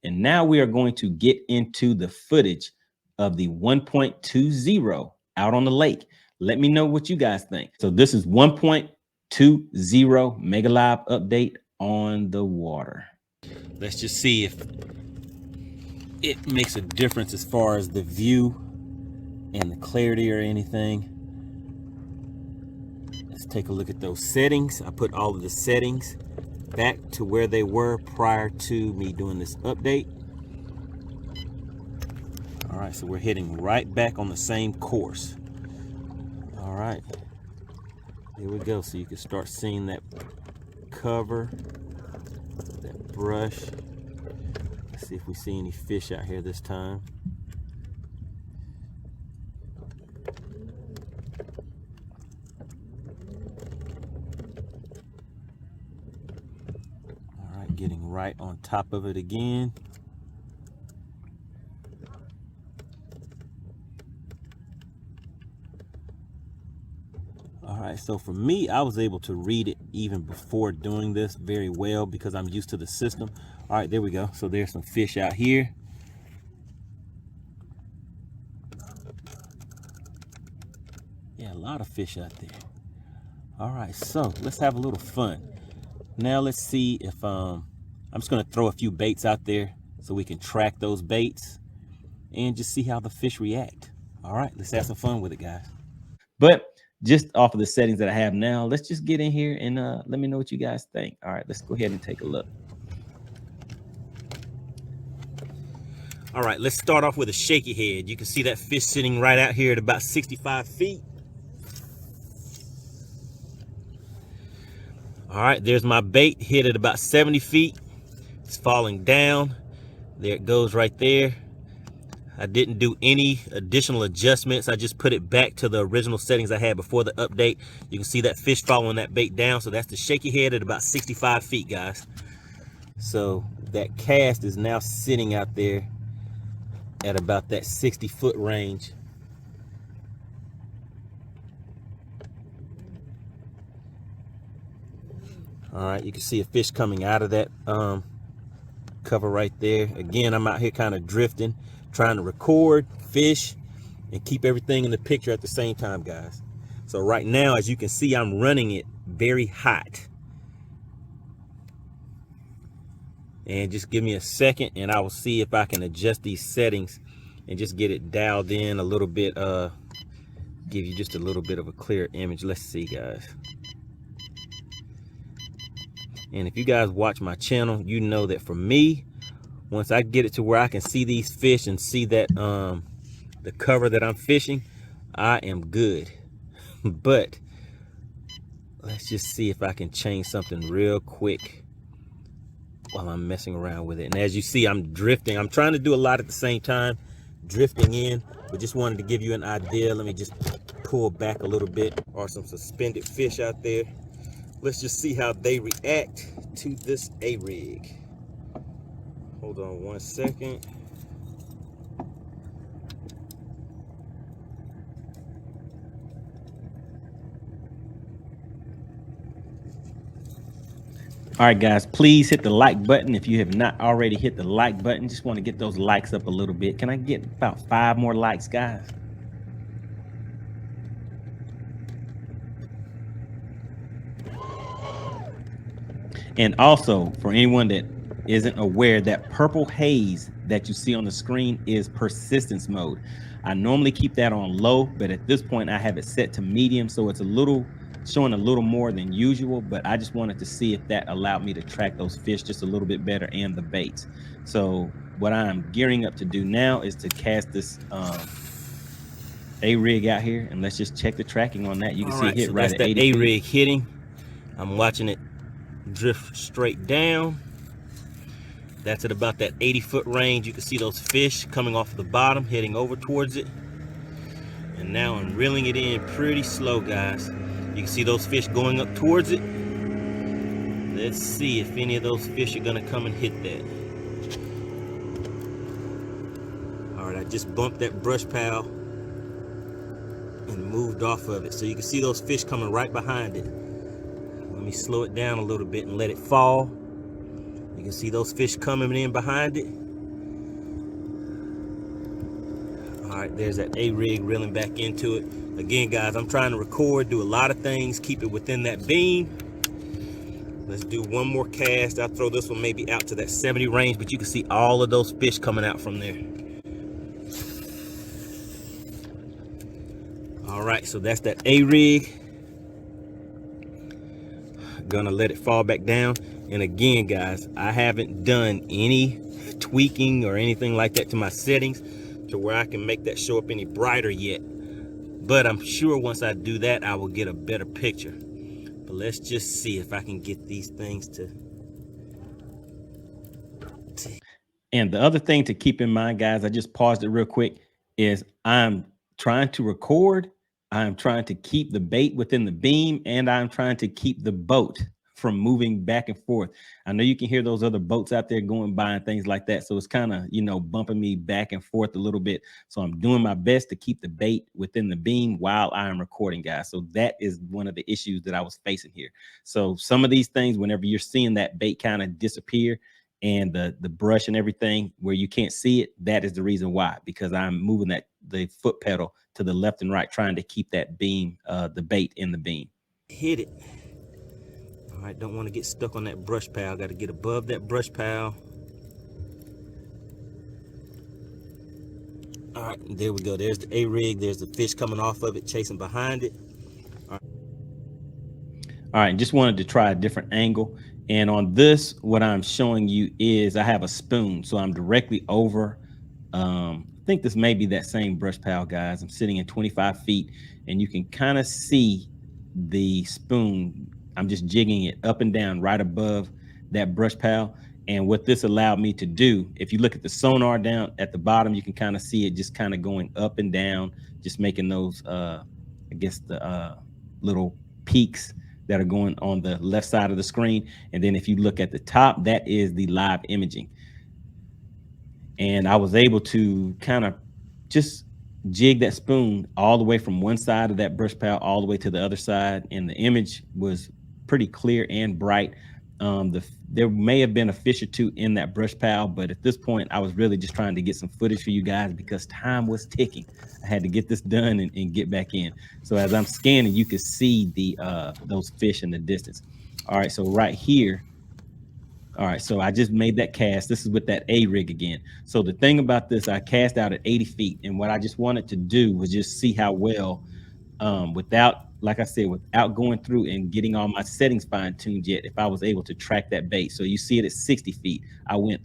And now we are going to get into the footage of the 1.20 out on the lake. Let me know what you guys think. So this is 1.20 Mega Live update on the water. Let's just see if it makes a difference as far as the view and the clarity or anything. Let's take a look at those settings. I put all of the settings back to where they were prior to me doing this update. All right, so we're heading right back on the same course. All right, here we go. So you can start seeing that cover, that brush. Let's see if we see any fish out here this time. All right, getting right on top of it again. All right, so for me, I was able to read it even before doing this very well because I'm used to the system. All right, there we go. So there's some fish out here. Yeah, a lot of fish out there. All right, so let's have a little fun. Now let's see if I'm just gonna throw a few baits out there so we can track those baits and just see how the fish react. All right, let's have some fun with it, guys. But just off of the settings that I have now, let's just get in here and let me know what you guys think. All right, let's go ahead and take a look. All right, let's start off with a shaky head. You can see that fish sitting right out here at about 65 feet. All right, there's my bait hit at about 70 feet. It's falling down. There it goes right there. I didn't do any additional adjustments. I just put it back to the original settings I had before the update. You can see that fish following that bait down. So that's the shaky head at about 65 feet, guys. So that cast is now sitting out there at about that 60-foot range. All right, you can see a fish coming out of that cover right there. Again, I'm out here kind of drifting, trying to record, fish, and keep everything in the picture at the same time, guys. So right now, as you can see, I'm running it very hot. And just give me a second and I will see if I can adjust these settings and just get it dialed in a little bit, give you just a little bit of a clear image. Let's see, guys. And if you guys watch my channel, you know that for me, once I get it to where I can see these fish and see that the cover that I'm fishing, I am good. But let's just see if I can change something real quick while I'm messing around with it. And as you see, I'm drifting. I'm trying to do a lot at the same time, drifting in, but just wanted to give you an idea. Let me just pull back a little bit. Or some suspended fish out there. Let's just see how they react to this A-rig. Hold on one second. All right, guys, please hit the like button if you have not already hit the like button. Just want to get those likes up a little bit. Can I get about 5 more likes, guys? And also, for anyone that isn't aware, that purple haze that you see on the screen is persistence mode. I normally keep that on low, but at this point I have it set to medium, so it's showing a little more than usual, but I just wanted to see if that allowed me to track those fish just a little bit better and the baits. So what I'm gearing up to do now is to cast this A-rig out here, and let's just check the tracking on that. You can see it hit right at 80 feet. That's that A-rig hitting. I'm watching it drift straight down. That's at about that 80-foot range. You can see those fish coming off the bottom, heading over towards it. And now I'm reeling it in pretty slow, guys. You can see those fish going up towards it. Let's see if any of those fish are gonna come and hit that. All right, I just bumped that brush pile and moved off of it. So you can see those fish coming right behind it. Let me slow it down a little bit and let it fall. You can see those fish coming in behind it. All right, there's that A-rig reeling back into it. Again, guys, I'm trying to record, do a lot of things, keep it within that beam. Let's do one more cast. I'll throw this one maybe out to that 70 range, but you can see all of those fish coming out from there. All right, so that's that A-rig. Gonna let it fall back down. And again, guys, I haven't done any tweaking or anything like that to my settings to where I can make that show up any brighter yet. But I'm sure once I do that, I will get a better picture. But let's just see if I can get these things to... And the other thing to keep in mind, guys, I just paused it real quick, is I'm trying to record, I'm trying to keep the bait within the beam, and I'm trying to keep the boat from moving back and forth. I know you can hear those other boats out there going by and things like that. So it's kind of, you know, bumping me back and forth a little bit. So I'm doing my best to keep the bait within the beam while I'm recording, guys. So that is one of the issues that I was facing here. So some of these things, whenever you're seeing that bait kind of disappear and the brush and everything where you can't see it, that is the reason why, because I'm moving the foot pedal to the left and right, trying to keep that beam, the bait in the beam. Hit it. All right, don't want to get stuck on that brush pile. Got to get above that brush pile. All right, there we go. There's the A-rig. There's the fish coming off of it, chasing behind it. All right, just wanted to try a different angle. And on this, what I'm showing you is I have a spoon. So I'm directly over, I think this may be that same brush pile, guys. I'm sitting at 25 feet and you can kind of see the spoon. I'm just jigging it up and down right above that brush pile. And what this allowed me to do, if you look at the sonar down at the bottom, you can kind of see it just kind of going up and down, just making those, I guess the little peaks that are going on the left side of the screen. And then if you look at the top, that is the live imaging. And I was able to kind of just jig that spoon all the way from one side of that brush pile all the way to the other side. And the image was pretty clear and bright. There may have been a fish or two in that brush pile, but at this point, I was really just trying to get some footage for you guys because time was ticking. I had to get this done and get back in. So as I'm scanning, you can see the those fish in the distance. All right, so right here. All right, so I just made that cast. This is with that A-rig again. So the thing about this, I cast out at 80 feet. And what I just wanted to do was just see how well, without, like I said, without going through and getting all my settings fine-tuned yet, if I was able to track that bait. So you see it at 60 feet. I went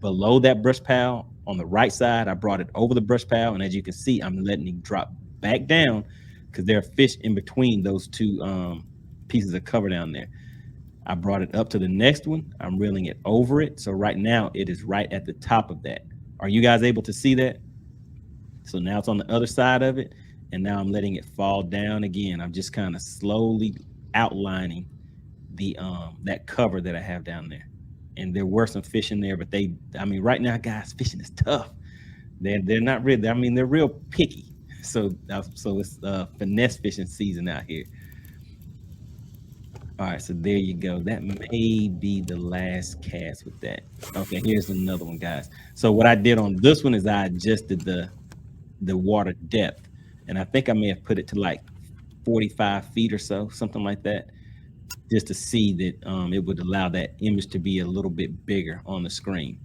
below that brush pile on the right side. I brought it over the brush pile. And as you can see, I'm letting it drop back down because there are fish in between those two pieces of cover down there. I brought it up to the next one. I'm reeling it over it. So right now it is right at the top of that. Are you guys able to see that? So now it's on the other side of it. And now I'm letting it fall down again. I'm just kind of slowly outlining the that cover that I have down there. And there were some fish in there, but I mean, right now, guys, fishing is tough. They're not really, I mean, they're real picky. So it's finesse fishing season out here. All right, so there you go. That may be the last cast with that. Okay, here's another one, guys. So what I did on this one is I adjusted the water depth. And I think I may have put it to like 45 feet or so, something like that, just to see that it would allow that image to be a little bit bigger on the screen.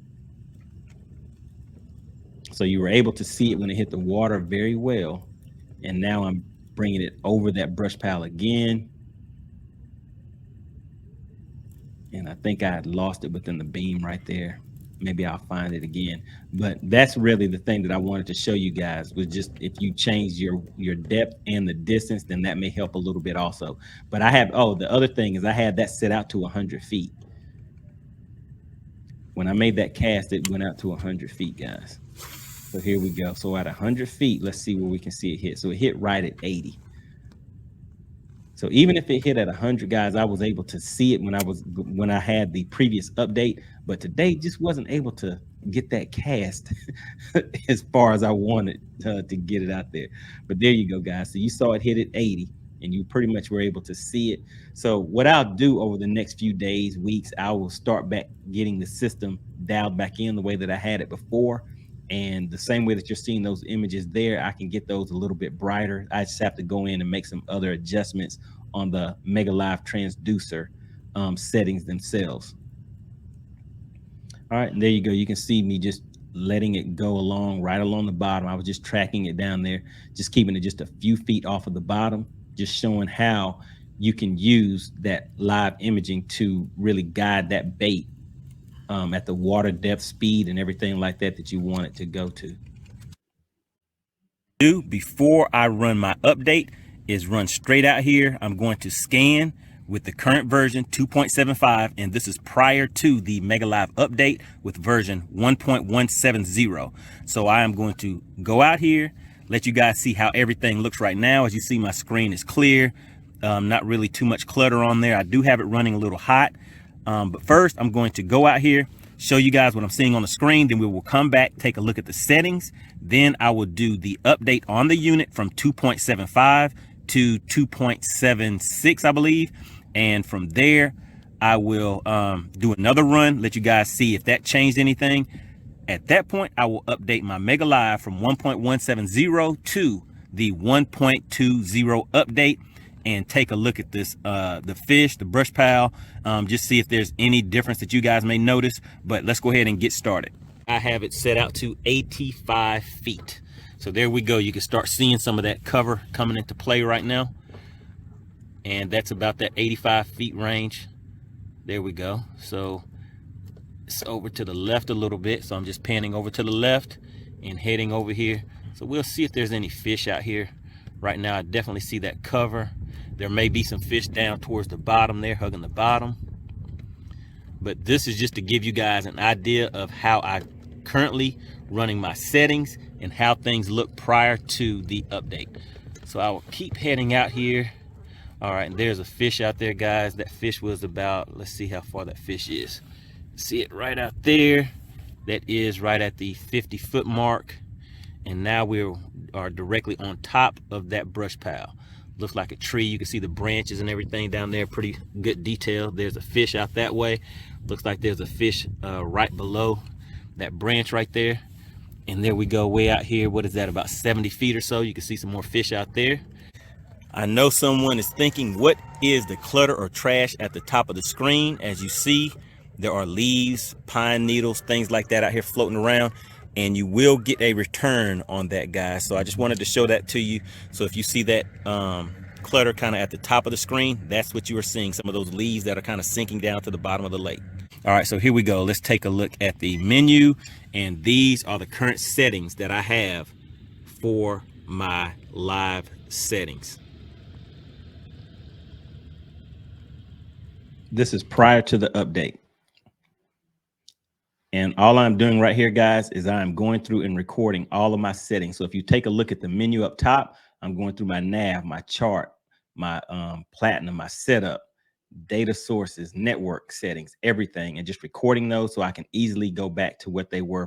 So you were able to see it when it hit the water very well. And now I'm bringing it over that brush pile again. And I think I had lost it within the beam right there. Maybe I'll find it again. But that's really the thing that I wanted to show you guys was just if you change your depth and the distance, then that may help a little bit also. But I have, the other thing is I had that set out to 100 feet. When I made that cast, it went out to 100 feet, guys. So here we go. So at 100 feet, let's see where we can see it hit. So it hit right at 80. So even if it hit at 100, guys, I was able to see it when I had the previous update, but today just wasn't able to get that cast as far as I wanted to get it out there. But there you go, guys. So you saw it hit at 80 and you pretty much were able to see it. So what I'll do over the next few days, weeks, I will start back getting the system dialed back in the way that I had it before. And the same way that you're seeing those images there, I can get those a little bit brighter. I just have to go in and make some other adjustments on the Mega Live transducer settings themselves. All right, and there you go. You can see me just letting it go along right along the bottom. I was just tracking it down there, just keeping it just a few feet off of the bottom, just showing how you can use that live imaging to really guide that bait at the water depth, speed, and everything like that that you want it to go to. Before I run my update is run straight out here. I'm going to scan with the current version 2.75, and this is prior to the Mega Live update with version 1.170. So I am going to go out here, let you guys see how everything looks right now. As you see, my screen is clear, not really too much clutter on there. I do have it running a little hot, but first I'm going to go out here, show you guys what I'm seeing on the screen, then we will come back, take a look at the settings. Then I will do the update on the unit from 2.75 to 2.76, I believe. And from there, I will do another run, let you guys see if that changed anything. At that point, I will update my Mega Live from 1.170 to the 1.20 update and take a look at this, the fish, the brush pile, just see if there's any difference that you guys may notice. But let's go ahead and get started. I have it set out to 85 feet. So there we go. You can start seeing some of that cover coming into play right now. And that's about that 85 feet range. There we go. So it's over to the left a little bit. So I'm just panning over to the left and heading over here. So we'll see if there's any fish out here. Right now, I definitely see that cover. There may be some fish down towards the bottom there, hugging the bottom. But this is just to give you guys an idea of how I currently running my settings and how things look prior to the update. So I will keep heading out here. All right, and there's a fish out there, guys. That fish was about, let's see how far that fish is. See it right out there. That is right at the 50-foot mark. And now we are directly on top of that brush pile. Looks like a tree. You can see the branches and everything down there. Pretty good detail. There's a fish out that way. Looks like there's a fish right below that branch right there. And there we go, way out here. What is that, about 70 feet or so? You can see some more fish out there. I know someone is thinking, what is the clutter or trash at the top of the screen? As you see, there are leaves, pine needles, things like that out here floating around, and you will get a return on that, guys. So I just wanted to show that to you. So if you see that clutter kind of at the top of the screen, that's what you are seeing, some of those leaves that are kind of sinking down to the bottom of the lake. All right, so here we go. Let's take a look at the menu, and these are the current settings that I have for my live settings. This is prior to the update. And all I'm doing right here, guys, is I'm going through and recording all of my settings. So if you take a look at the menu up top, I'm going through my nav, my chart, my platinum, my setup, data sources, network settings, everything, and just recording those so I can easily go back to what they were